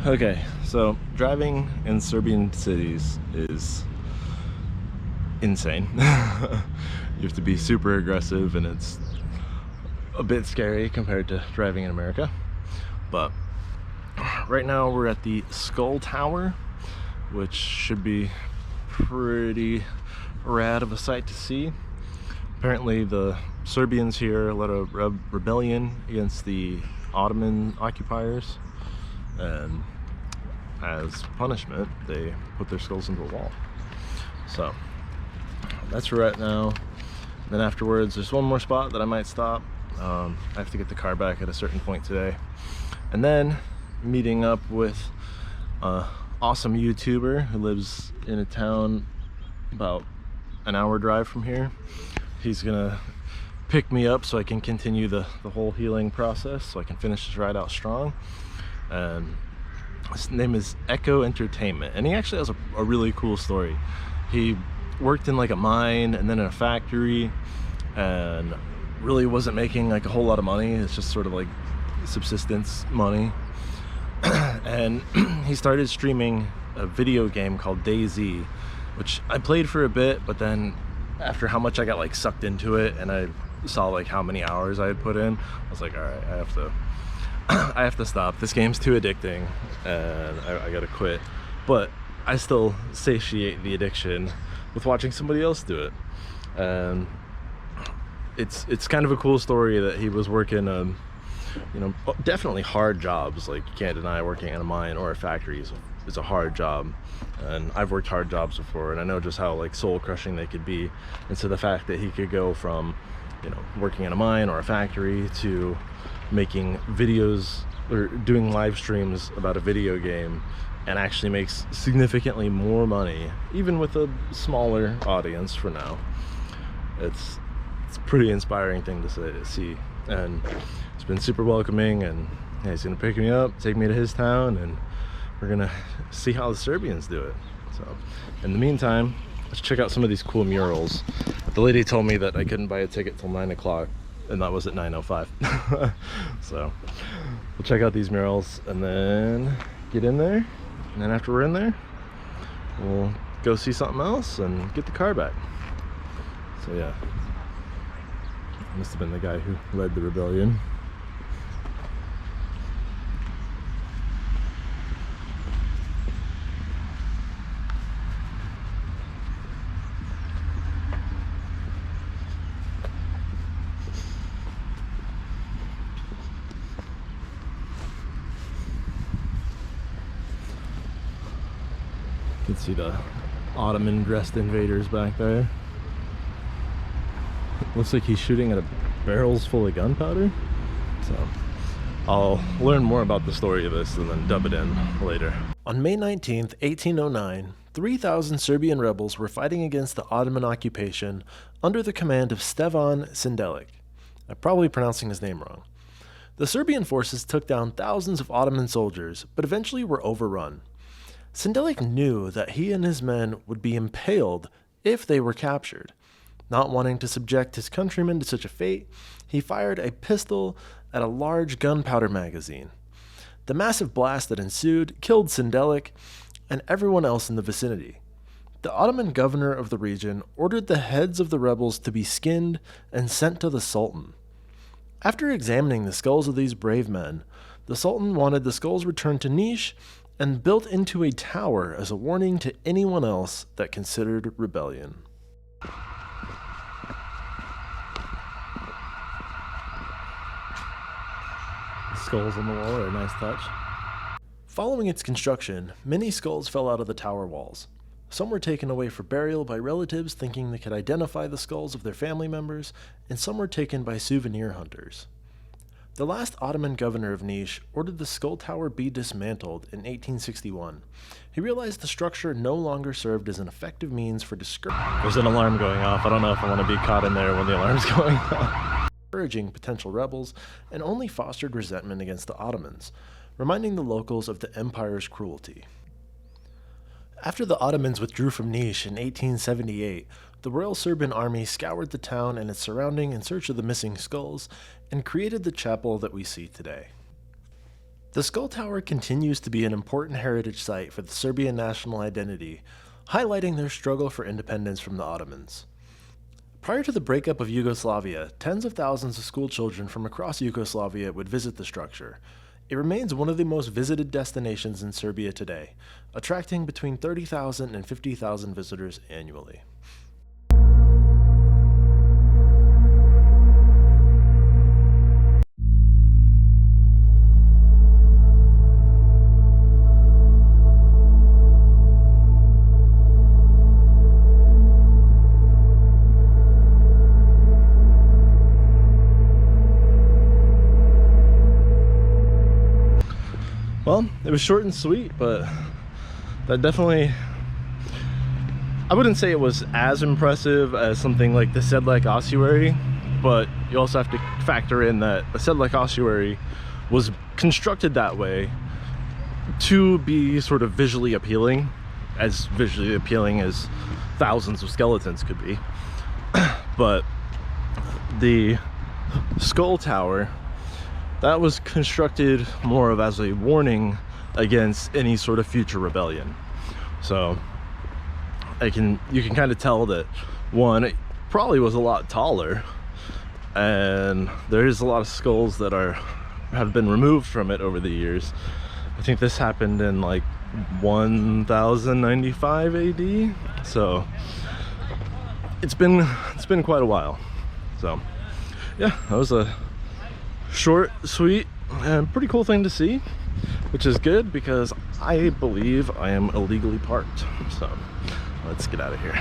Okay, so driving in Serbian cities is insane. You have to be super aggressive, and it's a bit scary compared to driving in America. But right now we're at the Skull Tower, which should be pretty rad of a sight to see. Apparently the Serbians here led a rebellion against the Ottoman occupiers, and as punishment they put their skulls into a wall. So that's where we're at now. Then afterwards there's one more spot that I might stop. I have to get the car back at a certain point today, and then meeting up with an awesome YouTuber who lives in a town about an hour drive from here. He's gonna pick me up so I can continue the whole healing process, so I can finish this ride out strong. And his name is Echo Entertainment, and he actually has a really cool story. He worked in like a mine and then in a factory, and really wasn't making like a whole lot of money. It's just sort of like subsistence money. And he started streaming a video game called DayZ, which I played for a bit, but then after how much I got like sucked into it and I saw like how many hours I had put in, I was like, all right, I have to stop. This game's too addicting, and I gotta quit. But I still satiate the addiction with watching somebody else do it. And it's kind of a cool story that he was working definitely hard jobs. Like, you can't deny working in a mine or a factory is a hard job, and I've worked hard jobs before, and I know just how like soul crushing they could be. And so the fact that he could go from working in a mine or a factory to making videos or doing live streams about a video game and actually makes significantly more money, even with a smaller audience for now, it's a pretty inspiring thing to see. And it's been super welcoming, and yeah, he's gonna pick me up, take me to his town, and we're gonna see how the Serbians do it. So in the meantime, let's check out some of these cool murals. The lady told me that I couldn't buy a ticket till 9 o'clock, and that was at 9:05. So we'll check out these murals and then get in there, and then after we're in there, we'll go see something else and get the car back. So yeah, must have been the guy who led the rebellion. You can see the Ottoman dressed invaders back there. Looks like he's shooting at a barrels full of gunpowder. So I'll learn more about the story of this and then dub it in later. On May 19th, 1809, 3,000 Serbian rebels were fighting against the Ottoman occupation under the command of Stevan Sindelic. I'm probably pronouncing his name wrong. The Serbian forces took down thousands of Ottoman soldiers, but eventually were overrun. Sindelic knew that he and his men would be impaled if they were captured. Not wanting to subject his countrymen to such a fate, he fired a pistol at a large gunpowder magazine. The massive blast that ensued killed Sindelic and everyone else in the vicinity. The Ottoman governor of the region ordered the heads of the rebels to be skinned and sent to the Sultan. After examining the skulls of these brave men, the Sultan wanted the skulls returned to Nis and built into a tower as a warning to anyone else that considered rebellion. Skulls on the wall are a nice touch. Following its construction, many skulls fell out of the tower walls. Some were taken away for burial by relatives thinking they could identify the skulls of their family members, and some were taken by souvenir hunters. The last Ottoman governor of Nis ordered the skull tower be dismantled in 1861. He realized the structure no longer served as an effective means for discouraging. There's an alarm going off. I don't know if I want to be caught in there when the alarm's going off. Discouraging potential rebels, and only fostered resentment against the Ottomans, reminding the locals of the empire's cruelty. After the Ottomans withdrew from Nis in 1878, the Royal Serbian Army scoured the town and its surrounding in search of the missing skulls and created the chapel that we see today. The Skull Tower continues to be an important heritage site for the Serbian national identity, highlighting their struggle for independence from the Ottomans. Prior to the breakup of Yugoslavia, tens of thousands of schoolchildren from across Yugoslavia would visit the structure. It remains one of the most visited destinations in Serbia today, attracting between 30,000 and 50,000 visitors annually. Well, it was short and sweet, but that definitely, I wouldn't say it was as impressive as something like the Sedlec ossuary, but you also have to factor in that the Sedlec ossuary was constructed that way to be sort of visually appealing as thousands of skeletons could be. But the skull tower, that was constructed more of as a warning against any sort of future rebellion. So you can kind of tell that, one, it probably was a lot taller, and there is a lot of skulls that have been removed from it over the years. I think this happened in like 1095 AD, so it's been quite a while. So yeah, that was a short, sweet, and pretty cool thing to see, which is good because I believe I am illegally parked. So let's get out of here.